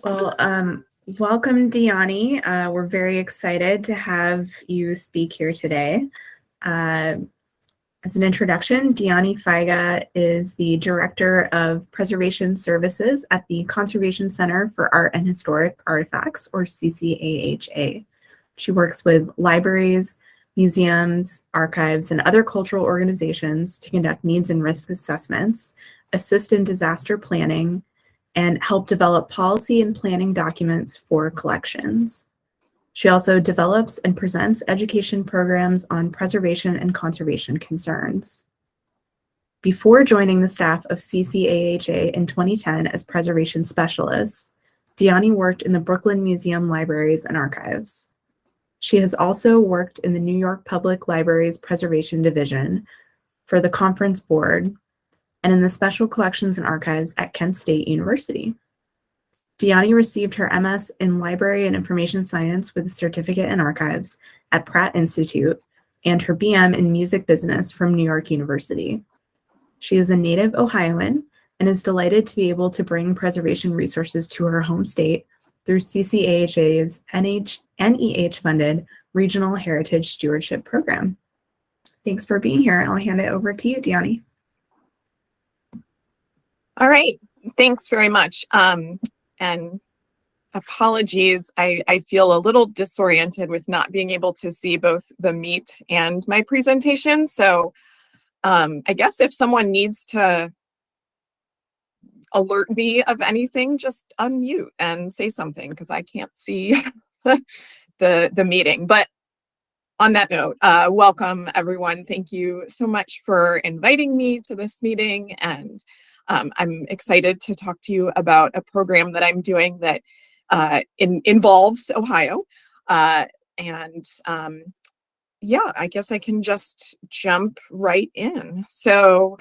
Well, welcome, Dyani. We're very excited to have you speak here today. Uh, as an introduction, Dyani Feige is the Director of Preservation Services at the Conservation Center for Art and Historic Artifacts, or CCAHA. She works with libraries, museums, archives, and other cultural organizations to conduct needs and risk assessments, assist in disaster planning, and help develop policy and planning documents for collections. She also develops and presents education programs on preservation and conservation concerns. Before joining the staff of CCAHA in 2010 as preservation specialist, Dyani worked in the Brooklyn Museum Libraries and Archives. She has also worked in the New York Public Library's Preservation Division for the Conference Board and in the Special Collections and Archives at Kent State University. Dyani received her MS in Library and Information Science with a certificate in archives at Pratt Institute and her BM in Music Business from New York University. She is a native Ohioan and is delighted to be able to bring preservation resources to her home state through CCAHA's NEH-funded Regional Heritage Stewardship Program. Thanks for being here, and I'll hand it over to you, Dyani. All right, thanks very much. And apologies, I feel a little disoriented with not being able to see both the meet and my presentation. So I guess if someone needs to alert me of anything, just unmute and say something because I can't see the meeting. But on that note, welcome everyone. Thank you so much for inviting me to this meeting, and I'm excited to talk to you about a program that I'm doing that involves Ohio. Yeah, I guess I can just jump right in. So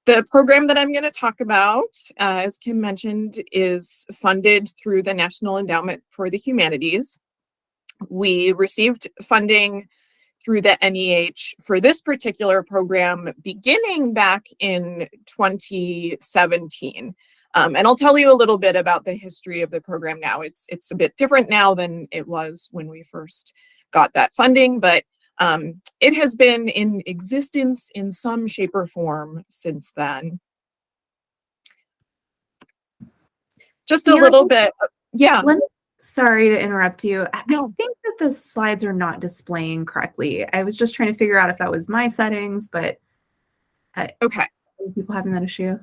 the program that I'm going to talk about, as Kim mentioned, is funded through the National Endowment for the Humanities. We received funding through the NEH for this particular program beginning back in 2017. And I'll tell you a little bit about the history of the program now. It's a bit different now than it was when we first got that funding, but it has been in existence in some shape or form since then. Just a little bit, yeah. Sorry to interrupt you. No. I think that the slides are not displaying correctly. I was just trying to figure out if that was my settings, but okay. People having that issue.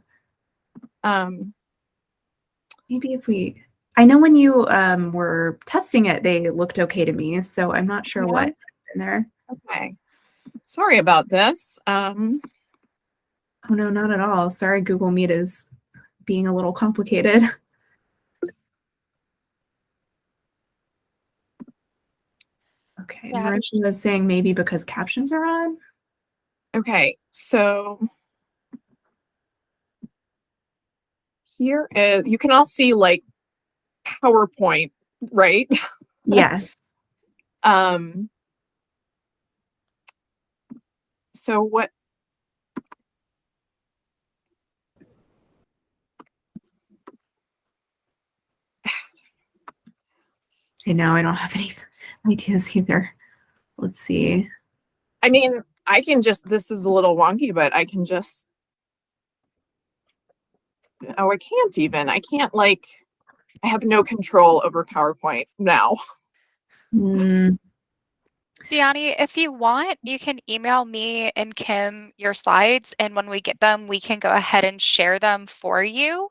Maybe if we, I know when you were testing it, they looked okay to me, so I'm not sure what in there. Okay. Sorry about this. Oh no, not at all. Sorry, Google Meet is being a little complicated. Okay, yeah. Marisha was saying maybe because captions are on. Okay, so here is, you can all see like PowerPoint, right? Yes. So what? I know I don't have any ideas either. Let's see. I mean, I can just, this is a little wonky, but I can just, oh, I can't even, I can't like, I have no control over PowerPoint now. Mm. Dyani, if you want, you can email me and Kim your slides, and when we get them, we can go ahead and share them for you.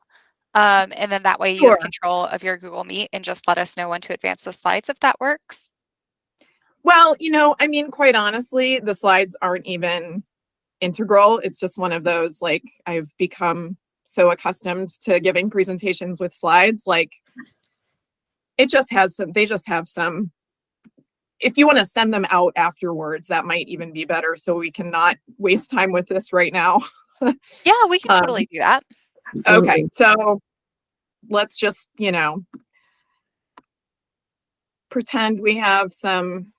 And then that way you have control of your Google Meet and just let us know when to advance the slides if that works. Well, you know, I mean, quite honestly, the slides aren't even integral. It's just one of those, like, I've become so accustomed to giving presentations with slides, like it just has some, they just have some, if you want to send them out afterwards, that might even be better, so we cannot waste time with this right now. Yeah, we can totally do that. Absolutely. Okay, so let's just, you know, pretend we have some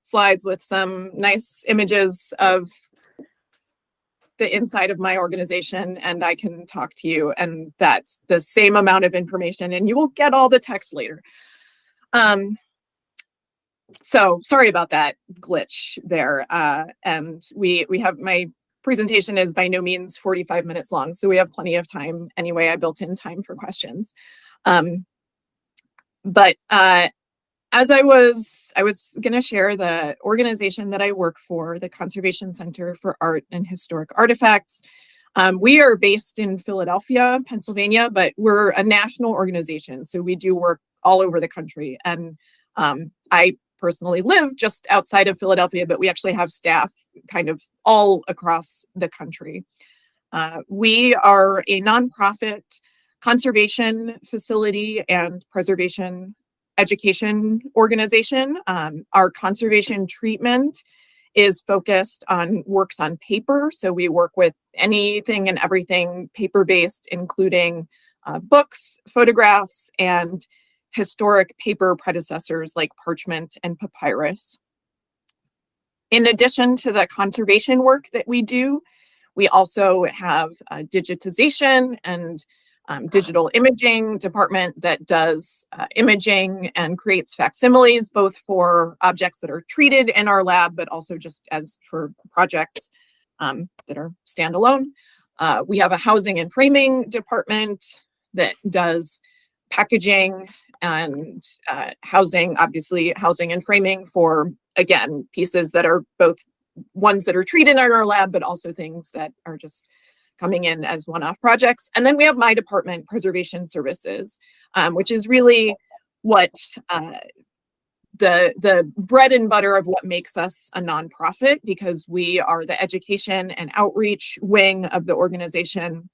slides with some nice images of the inside of my organization and I can talk to you, and that's the same amount of information, and you will get all the text later. So sorry about that glitch there. And we have, my presentation is by no means 45 minutes long, so we have plenty of time. Anyway, I built in time for questions. But as I was going to share the organization that I work for, the Conservation Center for Art and Historic Artifacts. We are based in Philadelphia, Pennsylvania, but we're a national organization, so we do work all over the country. And I personally live just outside of Philadelphia, but we actually have staff kind of all across the country. We are a nonprofit conservation facility and preservation education organization. Our conservation treatment is focused on works on paper. So we work with anything and everything paper-based, including books, photographs, and historic paper predecessors like parchment and papyrus. In addition to the conservation work that we do, we also have digitization and digital imaging department that does imaging and creates facsimiles, both for objects that are treated in our lab, but also just as for projects that are standalone. We have a housing and framing department that does packaging and housing, obviously housing and framing for, again, pieces that are both ones that are treated in our lab, but also things that are just coming in as one-off projects. And then we have my department, Preservation Services, which is really what the bread and butter of what makes us a nonprofit, because we are the education and outreach wing of the organization.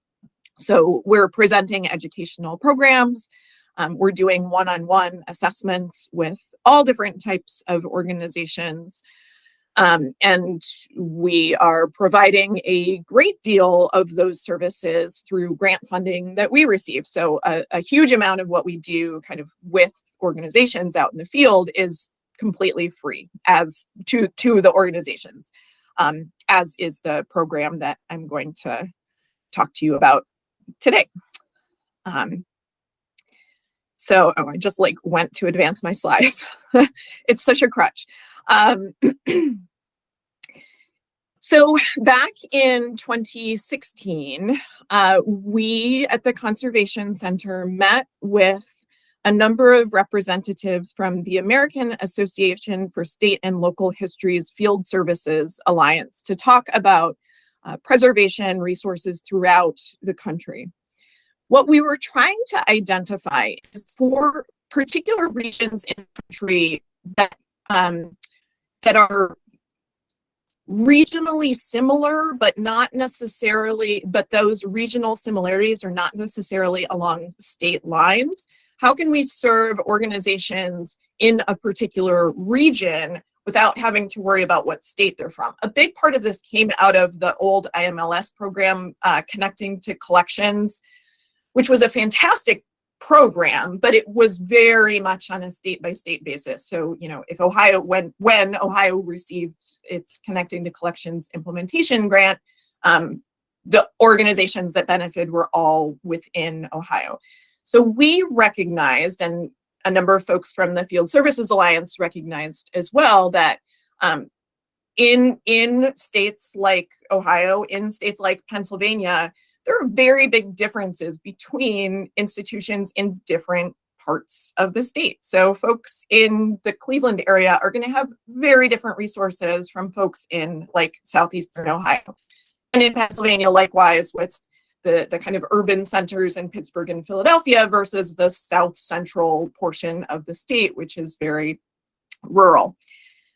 So we're presenting educational programs. We're doing one-on-one assessments with all different types of organizations. And we are providing a great deal of those services through grant funding that we receive. So a huge amount of what we do kind of with organizations out in the field is completely free as to the organizations, as is the program that I'm going to talk to you about today. So, I just like went to advance my slides. It's such a crutch. So back in 2016, we at the Conservation Center met with a number of representatives from the American Association for State and Local Histories Field Services Alliance to talk about preservation resources throughout the country. What we were trying to identify is for particular regions in the country that are regionally similar, but not necessarily, but those regional similarities are not necessarily along state lines. How can we serve organizations in a particular region without having to worry about what state they're from? A big part of this came out of the old IMLS program, Connecting to Collections, which was a fantastic program, but it was very much on a state-by-state basis. So, you know, if Ohio, when Ohio received its Connecting to Collections implementation grant, the organizations that benefited were all within Ohio. So we recognized, and a number of folks from the Field Services Alliance recognized as well, that in states like Ohio, in states like Pennsylvania, there are very big differences between institutions in different parts of the state. So folks in the Cleveland area are going to have very different resources from folks in like southeastern Ohio. And in Pennsylvania, likewise, with the kind of urban centers in Pittsburgh and Philadelphia versus the south central portion of the state, which is very rural.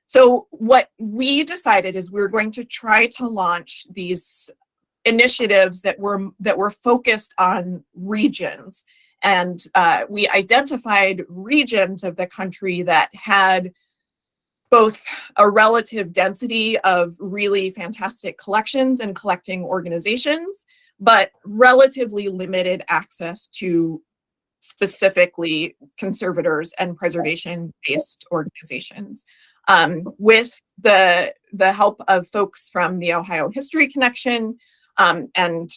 So what we decided is we're going to try to launch these initiatives that were focused on regions. And we identified regions of the country that had both a relative density of really fantastic collections and collecting organizations, but relatively limited access to specifically conservators and preservation-based organizations. With the help of folks from the Ohio History Connection, and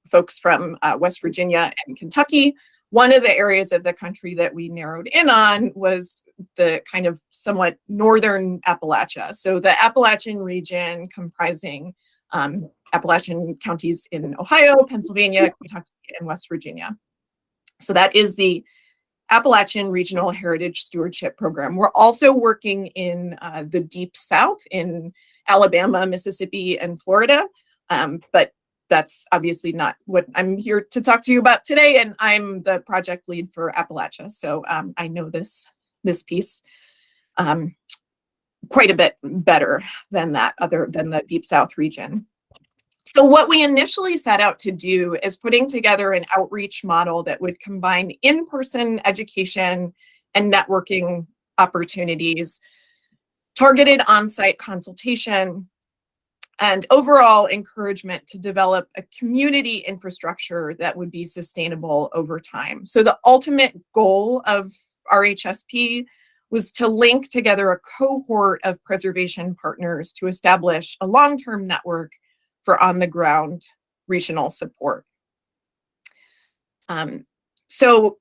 folks from West Virginia and Kentucky. One of the areas of the country that we narrowed in on was the kind of somewhat northern Appalachia. So the Appalachian region comprising Appalachian counties in Ohio, Pennsylvania, Kentucky, and West Virginia. So that is the Appalachian Regional Heritage Stewardship Program. We're also working in the Deep South in Alabama, Mississippi, and Florida, but that's obviously not what I'm here to talk to you about today, and I'm the project lead for Appalachia, so I know this piece quite a bit better than the Deep South region. So what we initially set out to do is putting together an outreach model that would combine in-person education and networking opportunities, targeted on-site consultation, and overall encouragement to develop a community infrastructure that would be sustainable over time. So the ultimate goal of RHSP was to link together a cohort of preservation partners to establish a long-term network for on-the-ground regional support. So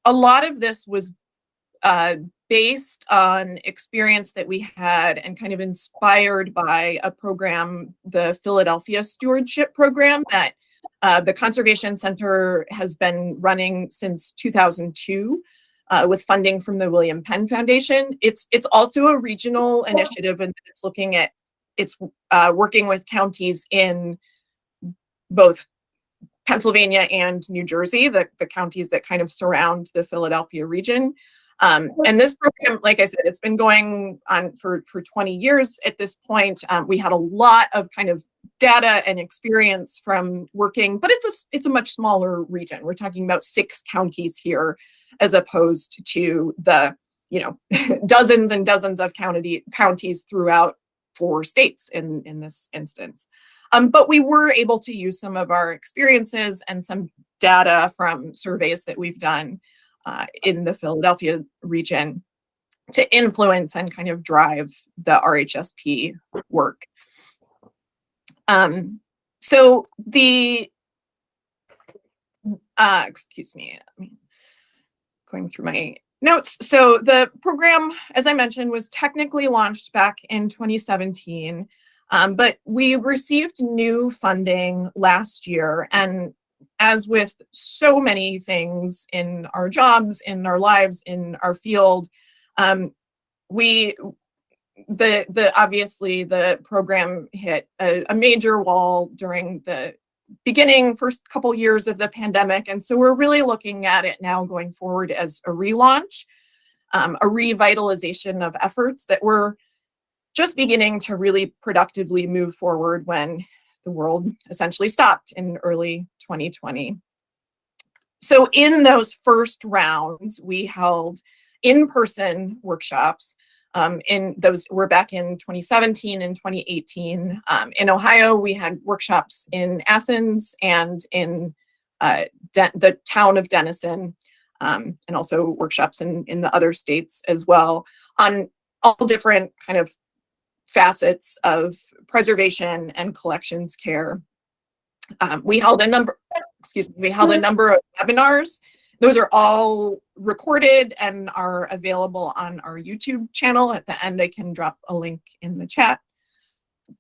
a lot of this was based on experience that we had and kind of inspired by a program, the Philadelphia Stewardship Program, that the Conservation Center has been running since 2002 with funding from the William Penn Foundation. It's also a regional initiative, and it's working with counties in both Pennsylvania and New Jersey, the counties that kind of surround the Philadelphia region. And this program, like I said, it's been going on for 20 years at this point. We had a lot of kind of data and experience from working, but it's a much smaller region. We're talking about 6 counties here, as opposed to the dozens and dozens of counties throughout 4 states in this instance. But we were able to use some of our experiences and some data from surveys that we've done in the Philadelphia region to influence and kind of drive the RHSP work. So excuse me, going through my notes. So the program, as I mentioned, was technically launched back in 2017, but we received new funding last year. And as with so many things in our jobs, in our lives, in our field, obviously the program hit a major wall during the first couple years of the pandemic. And so we're really looking at it now going forward as a relaunch, a revitalization of efforts that were just beginning to really productively move forward when the world essentially stopped in early 2020. So in those first rounds, we held in-person workshops. Were back in 2017 and 2018. In Ohio, we had workshops in Athens and in the town of Denison, and also workshops in the other states as well, on all different kind of facets of preservation and collections care. We held a number of webinars. Those are all recorded and are available on our YouTube channel. At the end, I can drop a link in the chat.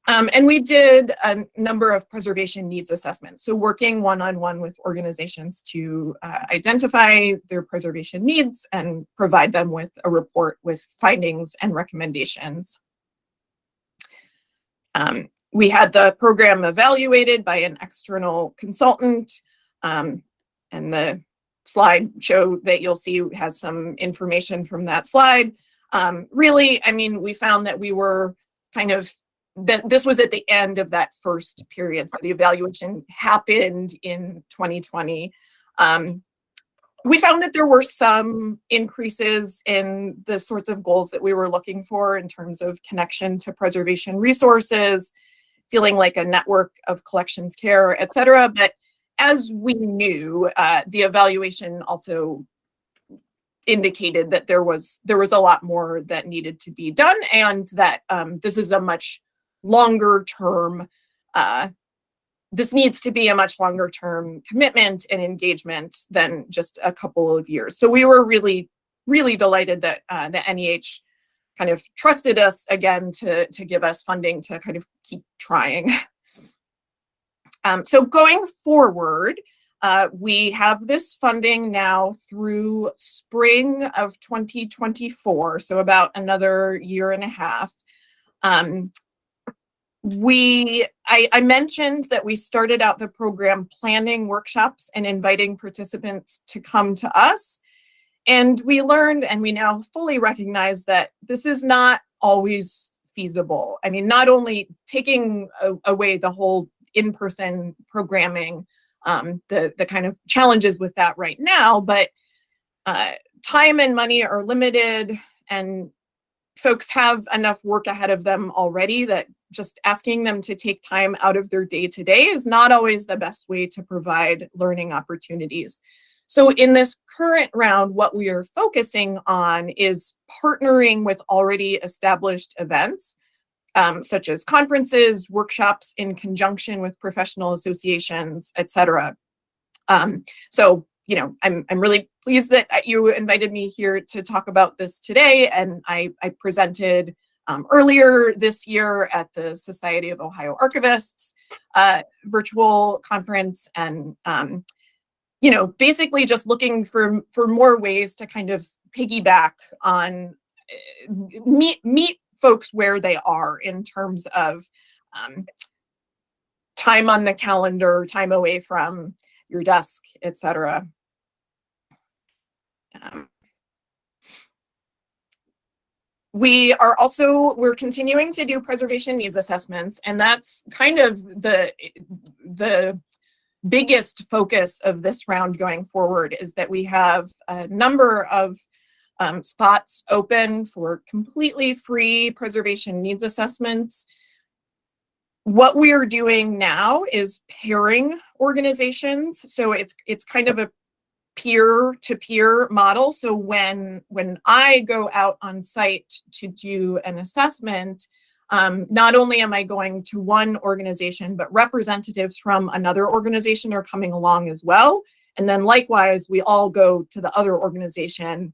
And we did a number of preservation needs assessments. So working one-on-one with organizations to identify their preservation needs and provide them with a report with findings and recommendations. We had the program evaluated by an external consultant, and the slide show that you'll see has some information from that slide. Really, I mean, we found that we were this was at the end of that first period. So the evaluation happened in 2020. We found that there were some increases in the sorts of goals that we were looking for in terms of connection to preservation resources, feeling like a network of collections care, et cetera. But as we knew, the evaluation also indicated that there was a lot more that needed to be done, and that this is a much longer term this needs to be a much longer term commitment and engagement than just a couple of years. So we were really, really delighted that the NEH kind of trusted us again to give us funding to kind of keep trying. So going forward, we have this funding now through spring of 2024, so about another year and a half. I mentioned that we started out the program planning workshops and inviting participants to come to us. And we learned, and we now fully recognize that this is not always feasible. I mean, not only taking away the whole in-person programming, the kind of challenges with that right now, but time and money are limited, and folks have enough work ahead of them already that just asking them to take time out of their day-to-day is not always the best way to provide learning opportunities. So in this current round, what we are focusing on is partnering with already established events, such as conferences, workshops in conjunction with professional associations, et cetera. So, you know, I'm really pleased that you invited me here to talk about this today. And I presented earlier this year at the Society of Ohio Archivists virtual conference, and you know, basically just looking for more ways to kind of piggyback on meet folks where they are in terms of time on the calendar, time away from your desk, et cetera. We're continuing to do preservation needs assessments, and that's kind of the biggest focus of this round going forward, is that we have a number of spots open for completely free preservation needs assessments. What we are doing now is pairing organizations. So it's kind of a peer-to-peer model. So when I go out on site to do an assessment, not only am I going to one organization, but representatives from another organization are coming along as well. And then likewise, we all go to the other organization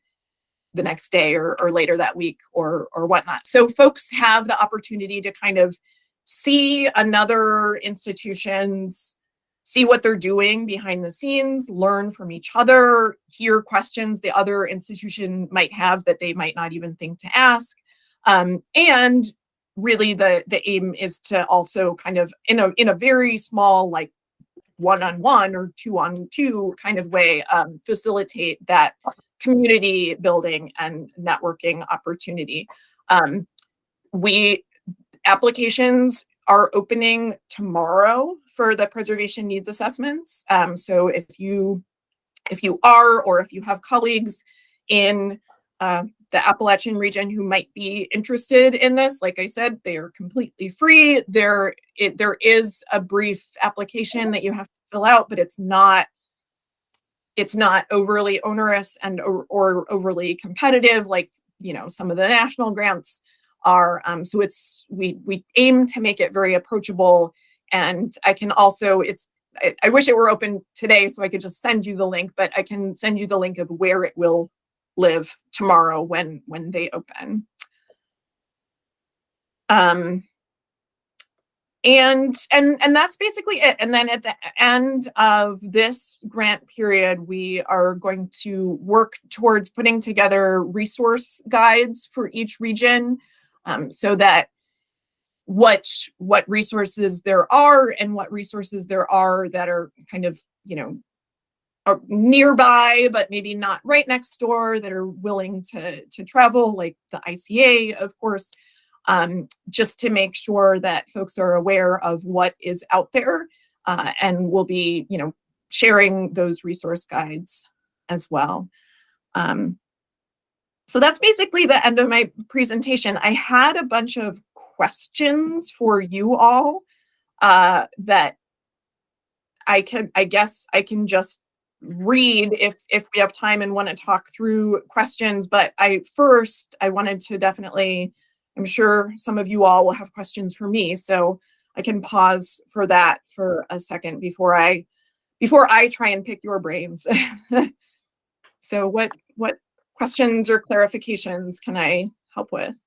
the next day or later that week or whatnot. So folks have the opportunity to kind of see another institution's, see what they're doing behind the scenes, learn from each other, hear questions the other institution might have that they might not even think to ask. And really the aim is to also kind of in a very small, like one-on-one or two-on-two kind of way, facilitate that community building and networking opportunity. Applications are opening tomorrow for the preservation needs assessments. So if you are, or if you have colleagues in the Appalachian region who might be interested in this, like I said, they are completely free. There is a brief application that you have to fill out, but it's not overly onerous and or overly competitive like, you know, some of the national grants are. So we aim to make it very approachable. And I can also, I wish it were open today so I could just send you the link, but I can send you the link of where it will live tomorrow when they open. And that's basically it. And then at the end of this grant period, we are going to work towards putting together resource guides for each region, so that what resources there are and what resources there are that are kind of, you know, are nearby, but maybe not right next door, that are willing to travel, like the ICA, of course, just to make sure that folks are aware of what is out there, and we'll be, you know, sharing those resource guides as well. So that's basically the end of my presentation. I had a bunch of questions for you all that I guess I can just read if we have time and want to talk through questions. But I wanted to definitely, I'm sure some of you all will have questions for me. So can pause for that for a second before I try and pick your brains. So what questions or clarifications can I help with?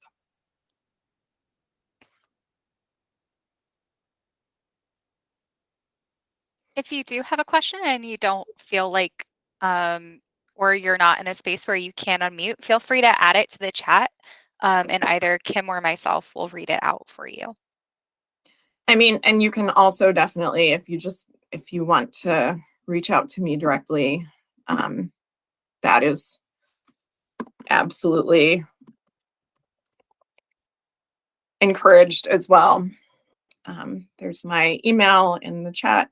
If you do have a question and you don't feel like, or you're not in a space where you can unmute, feel free to add it to the chat, and either Kim or myself will read it out for you. I mean, and you can also definitely, if you want to reach out to me directly, that is absolutely encouraged as well. There's my email in the chat.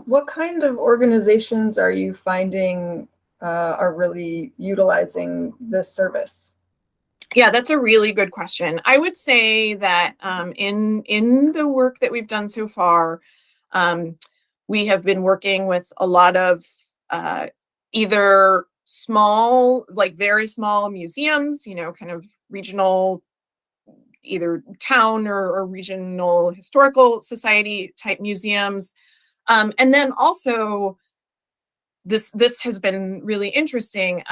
What kind of organizations are you finding are really utilizing this service? Yeah, that's a really good question. I would say that in the work that we've done so far, we have been working with a lot of either small, like very small museums, kind of regional, either town or regional historical society type museums. And then also, this has been really interesting.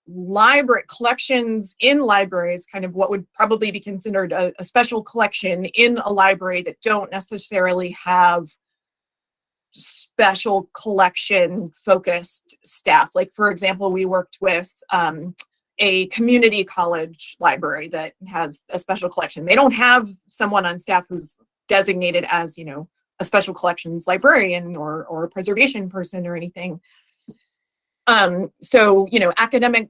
Library collections in libraries, kind of what would probably be considered a special collection in a library that don't necessarily have special collection focused staff. Like, for example, we worked with a community college library that has a special collection. They don't have someone on staff who's designated as, a special collections librarian or a preservation person or anything. So,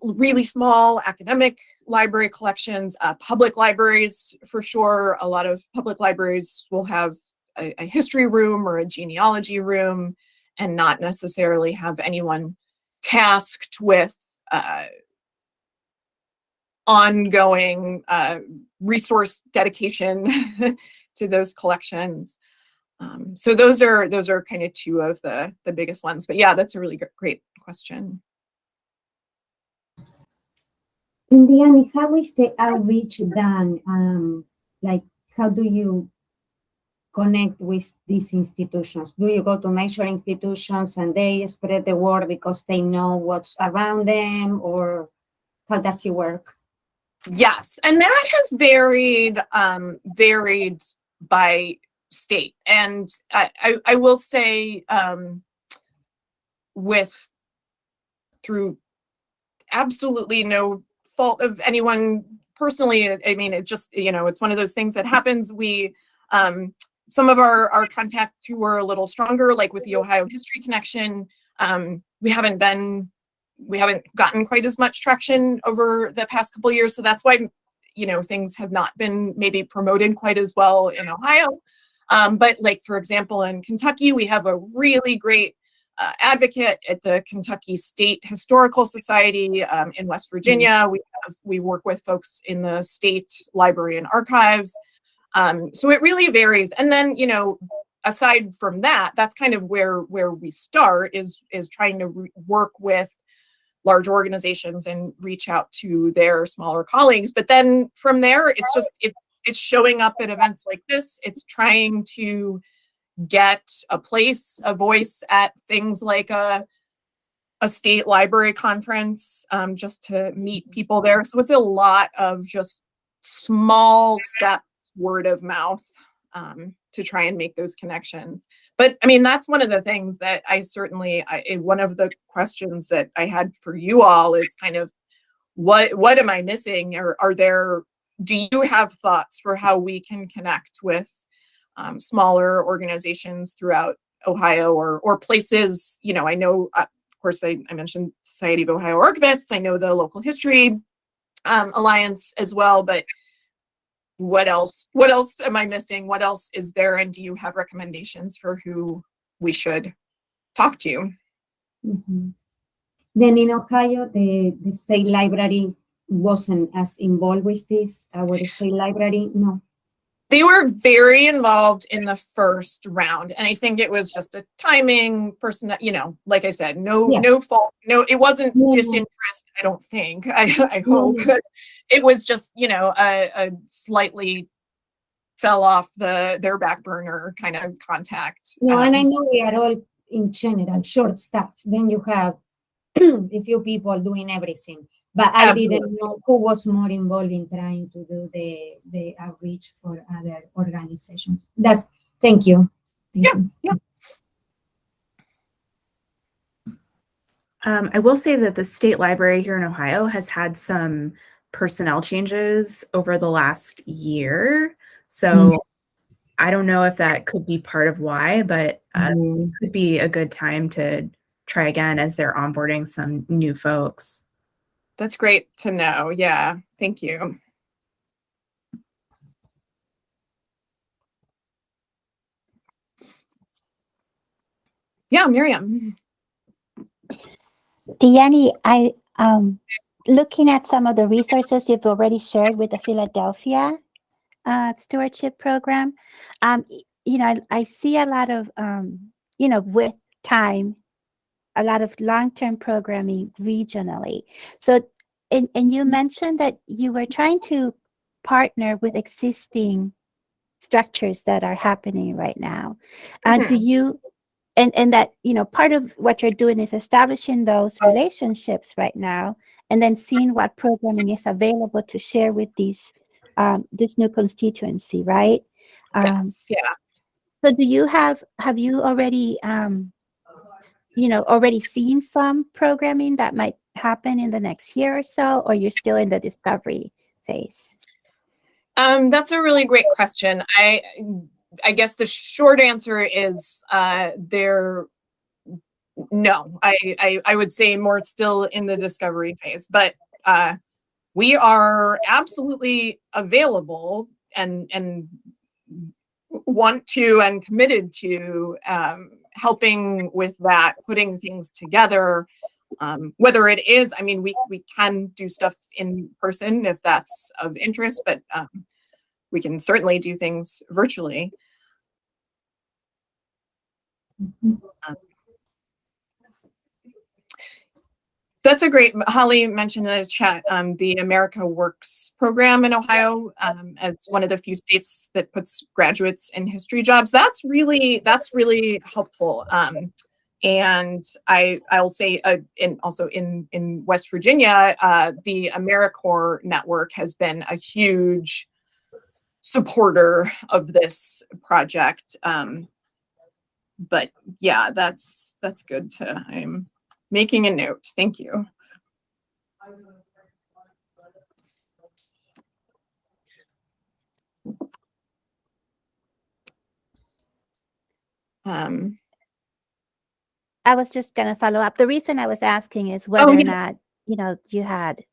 really small academic library collections, public libraries, for sure. A lot of public libraries will have a history room or a genealogy room and not necessarily have anyone tasked with ongoing resource dedication to those collections. So those are kind of two of the biggest ones. But yeah, that's a really great question. And Dyani, how is the outreach done? Like, how do you connect with these institutions? Do you go to major institutions and they spread the word because they know what's around them, or how does it work? Yes, and that has varied by state. And I will say, through absolutely no fault of anyone personally, I mean, it just, it's one of those things that happens. We, some of our contacts who were a little stronger, like with the Ohio History Connection, we haven't gotten quite as much traction over the past couple of years. So that's why, things have not been maybe promoted quite as well in Ohio. But like, for example, in Kentucky, we have a really great advocate at the Kentucky State Historical Society. In West Virginia, we work with folks in the state library and archives. So it really varies. And then, aside from that, that's kind of where we start is trying to work with large organizations and reach out to their smaller colleagues. But then from there, it's showing up at events like this. It's trying to get a voice at things like a state library conference, just to meet people there. So it's a lot of just small steps, word of mouth, to try and make those connections. But I mean, that's one of the things that one of the questions that I had for you all is kind of, what am I missing? Or do you have thoughts for how we can connect with smaller organizations throughout Ohio or places, I know, of course, I mentioned Society of Ohio Archivists. I know the Local History Alliance as well, but what else am I missing? What else is there? And do you have recommendations for who we should talk to? Mm-hmm. Then in Ohio, the state library wasn't as involved with this. Our state library, no. They were very involved in the first round, and I think it was just a timing, person, you know, like I said, no fault, it wasn't disinterest. I don't think. I hope it was just, you know, a slightly fell off their back burner kind of contact. No, and I know we are all in general short staff. Then you have a few people doing everything. But I didn't know who was more involved in trying to do the outreach for other organizations. Thank you. Thank you. Yeah. I will say that the state library here in Ohio has had some personnel changes over the last year. So I don't know if that could be part of why, but it could be a good time to try again as they're onboarding some new folks. That's great to know. Yeah, thank you. Yeah, Miriam. Dyani, I looking at some of the resources you've already shared with the Philadelphia Stewardship Program. You know, I see a lot of you know, with time, a lot of long-term programming regionally. So, and you mentioned that you were trying to partner with existing structures that are happening right now. Do you, and that, you know, part of what you're doing is establishing those relationships right now, and then seeing what programming is available to share with these, this new constituency, right? Yes, yeah. So do you have you already, you know, already seen some programming that might happen in the next year or so, or you're still in the discovery phase? That's a really great question. I guess the short answer is no. I would say more still in the discovery phase, but we are absolutely available and want to and committed to helping with that, putting things together. Whether it is, I mean, we can do stuff in person if that's of interest, but we can certainly do things virtually. That's a great, Holly mentioned in the chat, the America Works program in Ohio as one of the few states that puts graduates in history jobs. That's really helpful. And I'll say also in West Virginia, the AmeriCorps network has been a huge supporter of this project. But yeah, that's good I'm making a note. Thank you. I was just going to follow up. The reason I was asking is whether or not, you know, you had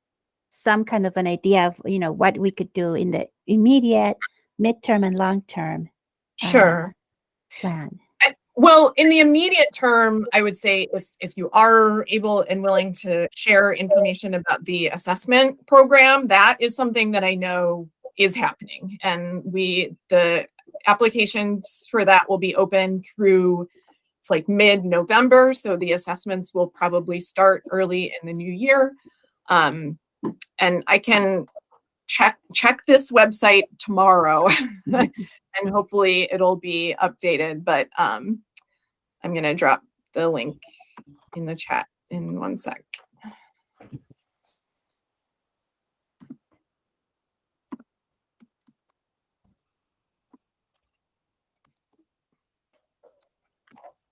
some kind of an idea of, you know, what we could do in the immediate, midterm, and long-term plan. Well, in the immediate term, I would say if you are able and willing to share information about the assessment program, that is something that I know is happening. And the applications for that will be open through, it's like mid-November. So the assessments will probably start early in the new year. And I can check this website tomorrow and hopefully it'll be updated, but I'm going to drop the link in the chat in 1 sec.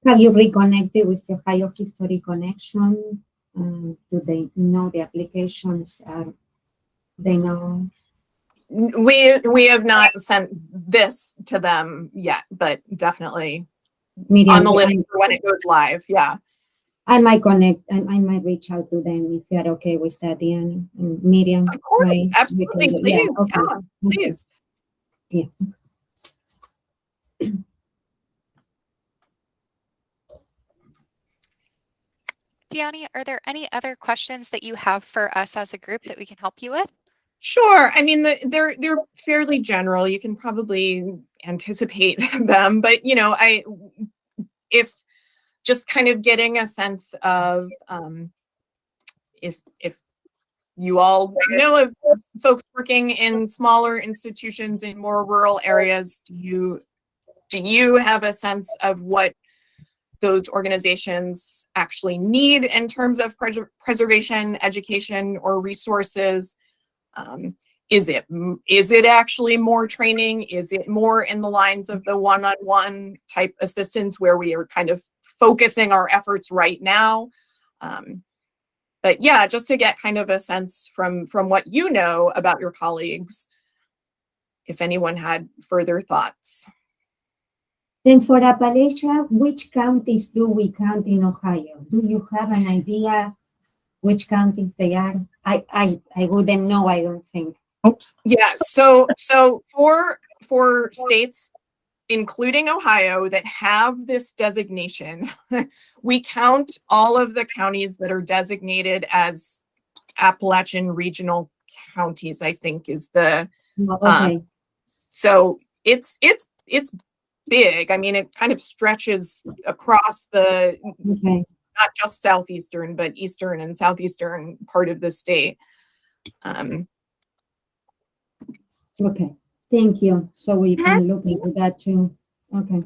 Have you reconnected with the Ohio History Connection? Do they know the applications? They know? We have not sent this to them yet, but definitely Miriam, on the list for when it goes live. Yeah. I might connect. I might reach out to them if you're okay with that, Dyani and Miriam. Of course, right? absolutely. Please. Yeah, okay. Yeah, please. Yeah. Dyani, are there any other questions that you have for us as a group that we can help you with? Sure. I mean, they're fairly general. You can probably anticipate them, but if just kind of getting a sense of if you all know of folks working in smaller institutions in more rural areas, do you have a sense of what those organizations actually need in terms of preservation, education, or resources? Is it actually more training? Is it more in the lines of the one-on-one type assistance where we are kind of focusing our efforts right now? But yeah, just to get kind of a sense from what you know about your colleagues, if anyone had further thoughts. Then for Appalachia, which counties do we count in Ohio? Do you have an idea which counties they are? I wouldn't know, I don't think. Oops. Yeah, so for states, including Ohio, that have this designation, we count all of the counties that are designated as Appalachian regional counties, I think is the, Okay. so it's big. I mean, it kind of stretches across the, Okay. not just southeastern, but eastern and southeastern part of the state. Okay. Thank you. So we can look into that too. Okay.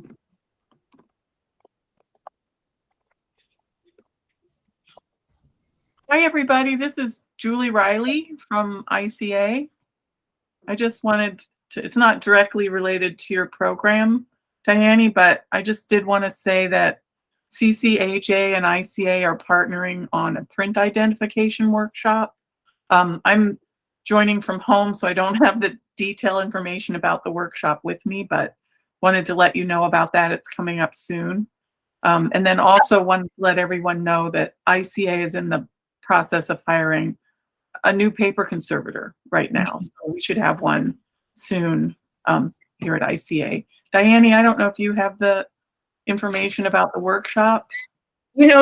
Hi, everybody. This is Julie Riley from ICA. I just wanted to, it's not directly related to your program, Dyani, but I just did want to say that CCHA and ICA are partnering on a print identification workshop. I'm joining from home, so I don't have the detailed information about the workshop with me, but wanted to let you know about that. It's coming up soon. And then also wanted to let everyone know that ICA is in the process of hiring a new paper conservator right now. So we should have one soon here at ICA. Dyani, I don't know if you have the information about the workshop.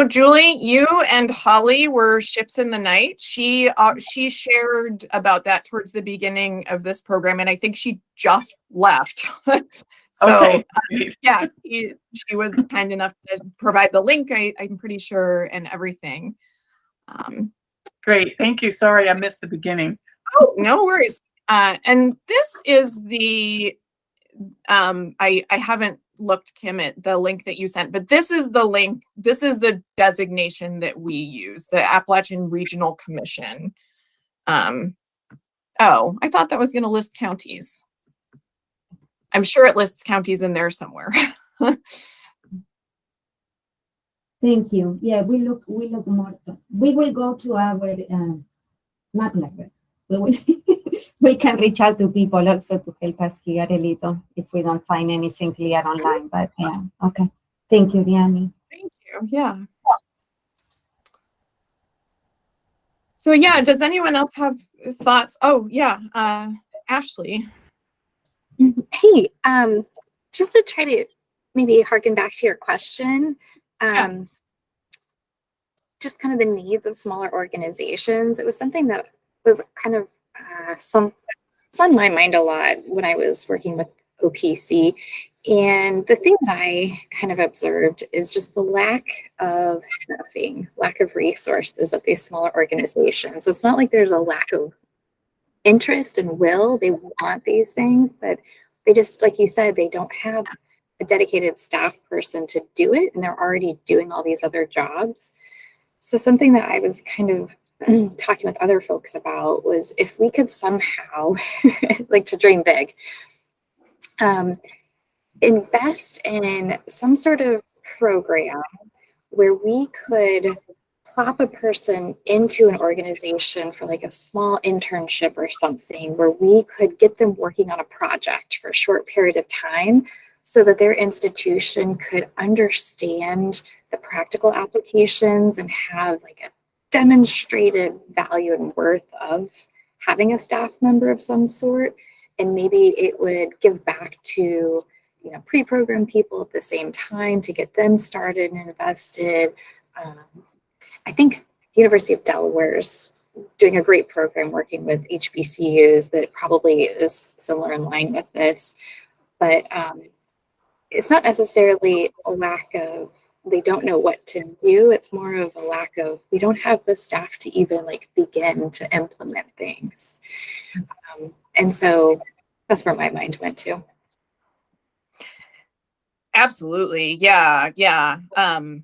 Julie, you and Holly were ships in the night. She shared about that towards the beginning of this program, and I think she just left. So Okay. yeah, she was kind enough to provide the link, I'm pretty sure, and everything. Great, thank you. Sorry, I missed the beginning. Oh, no worries. And this is the, I haven't looked, Kim, at the link that you sent, but this is the link. This is the designation that we use, the Appalachian Regional Commission. Oh, I thought that was going to list counties. I'm sure it lists counties in there somewhere. Thank you. Yeah, we look more. We will go to our not library. We can reach out to people also to help us here a little if we don't find anything clear online. But yeah, okay. Thank you, Dyani. Thank you. Yeah. So yeah, does anyone else have thoughts? Oh yeah, Ashley. Hey, just to try to maybe harken back to your question, just kind of the needs of smaller organizations. It was something that was kind of it's on my mind a lot when I was working with OPC. And the thing that I kind of observed is just the lack of staffing, lack of resources of these smaller organizations. So it's not like there's a lack of interest and will. They want these things, but they just, like you said, they don't have a dedicated staff person to do it, and they're already doing all these other jobs. So something that I was kind of talking with other folks about was if we could somehow, like to dream big, invest in some sort of program where we could plop a person into an organization for like a small internship or something, where we could get them working on a project for a short period of time so that their institution could understand the practical applications and have like a demonstrated value and worth of having a staff member of some sort. And maybe it would give back to, pre-program people at the same time to get them started and invested. I think the University of Delaware's doing a great program working with HBCUs that probably is similar in line with this. But it's not necessarily a lack of they don't know what to do. It's more of a lack of we don't have the staff to even like begin to implement things. And so that's where my mind went to. Absolutely. Yeah. Yeah. And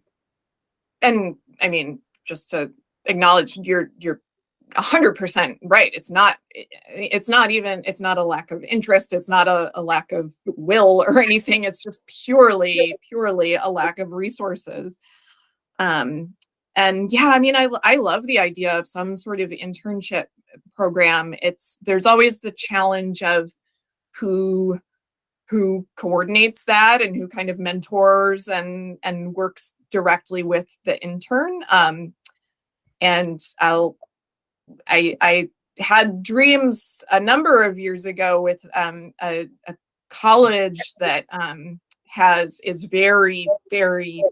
I mean, just to acknowledge you're 100% right. It's not a lack of interest. It's not a lack of will or anything. It's just purely a lack of resources. And yeah, I mean, I love the idea of some sort of internship program. There's always the challenge of who coordinates that and who kind of mentors and works directly with the intern. And I had dreams a number of years ago with a college that is very, very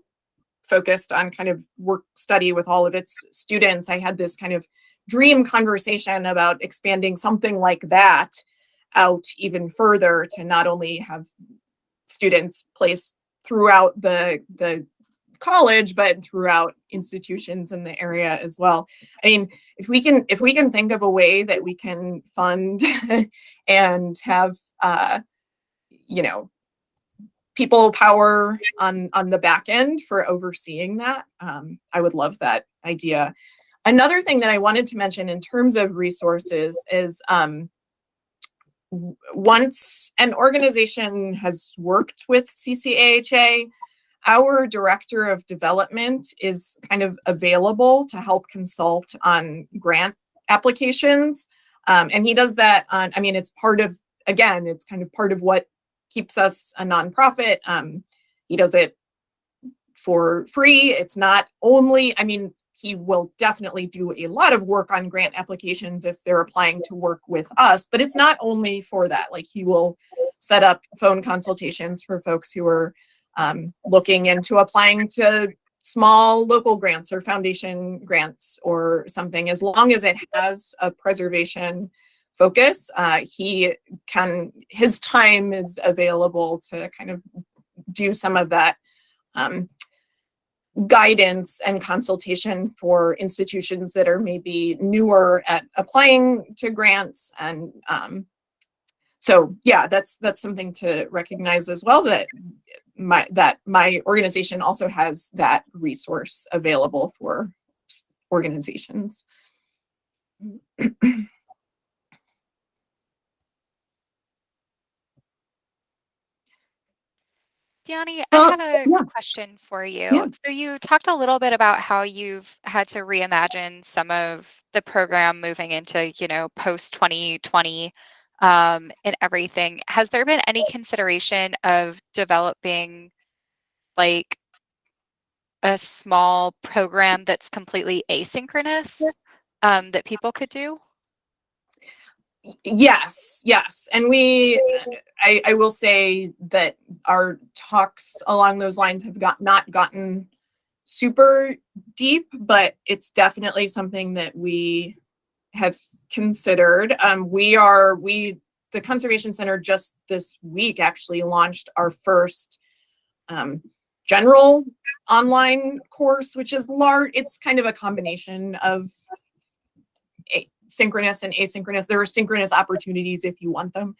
focused on kind of work study with all of its students. I had this kind of dream conversation about expanding something like that out even further to not only have students placed throughout the college, but throughout institutions in the area as well. I mean, if we can think of a way that we can fund and have people power on the back end for overseeing that, I would love that idea. Another thing that I wanted to mention in terms of resources is once an organization has worked with CCAHA, our director of development is kind of available to help consult on grant applications. And he does that on, I mean, it's kind of part of what keeps us a nonprofit. He does it for free. It's not only, I mean, he will definitely do a lot of work on grant applications if they're applying to work with us, but it's not only for that. Like, he will set up phone consultations for folks who are looking into applying to small local grants or foundation grants or something. As long as it has a preservation focus, his time is available to kind of do some of that guidance and consultation for institutions that are maybe newer at applying to grants. And so yeah, that's something to recognize as well, that my organization also has that resource available for organizations. Dyani, I have a question for you. Yeah. So you talked a little bit about how you've had to reimagine some of the program moving into, post 2020 and everything. Has there been any consideration of developing like a small program that's completely asynchronous that people could do? Yes. And I will say that our talks along those lines have not gotten super deep, but it's definitely something that we have considered. The Conservation Center just this week actually launched our first general online course, which is large. It's kind of a combination of synchronous and asynchronous. There are synchronous opportunities if you want them.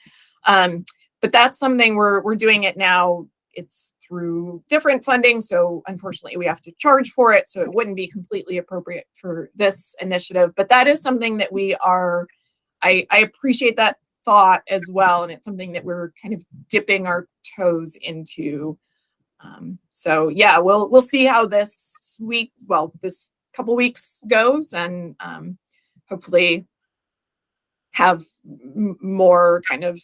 But that's something we're doing it now. It's through different funding. So unfortunately we have to charge for it. So it wouldn't be completely appropriate for this initiative, but that is something that I appreciate that thought as well. And it's something that we're kind of dipping our toes into. So yeah, we'll see how this couple weeks goes, and hopefully have more kind of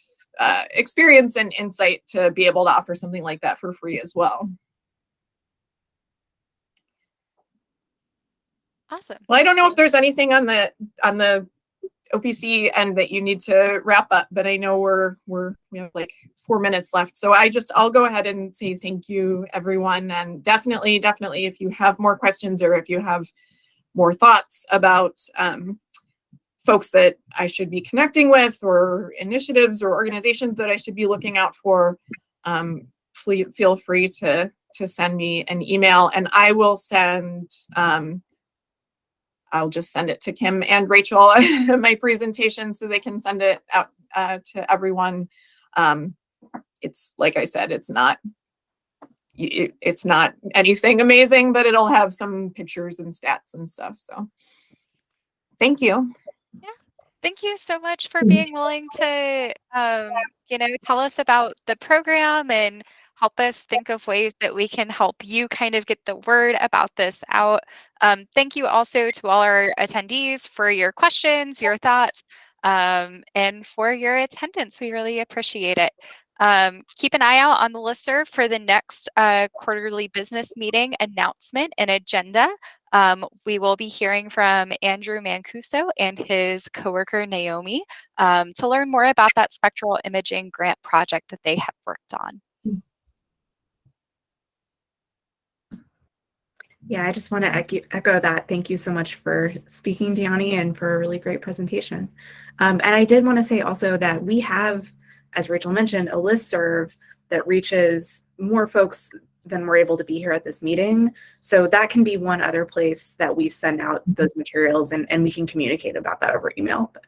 experience and insight to be able to offer something like that for free as well. Awesome. Well, I don't know if there's anything on the OPC end that you need to wrap up, but I know we have like 4 minutes left. So I'll go ahead and say thank you, everyone. And definitely if you have more questions or if you have more thoughts about folks that I should be connecting with, or initiatives or organizations that I should be looking out for, feel free to send me an email, and I will send, I'll just send it to Kim and Rachel, my presentation, so they can send it out to everyone. It's, like I said, it's not anything amazing, but it'll have some pictures and stats and stuff. So thank you. Yeah. Thank you so much for being willing to, tell us about the program and help us think of ways that we can help you kind of get the word about this out. Thank you also to all our attendees for your questions, your thoughts, and for your attendance. We really appreciate it. Keep an eye out on the listserv for the next quarterly business meeting announcement and agenda. We will be hearing from Andrew Mancuso and his coworker Naomi to learn more about that spectral imaging grant project that they have worked on. Yeah, I just want to echo that. Thank you so much for speaking, Dyani, and for a really great presentation. And I did want to say also that we have, as Rachel mentioned, a listserv that reaches more folks than we're able to be here at this meeting. So that can be one other place that we send out those materials, and we can communicate about that over email. But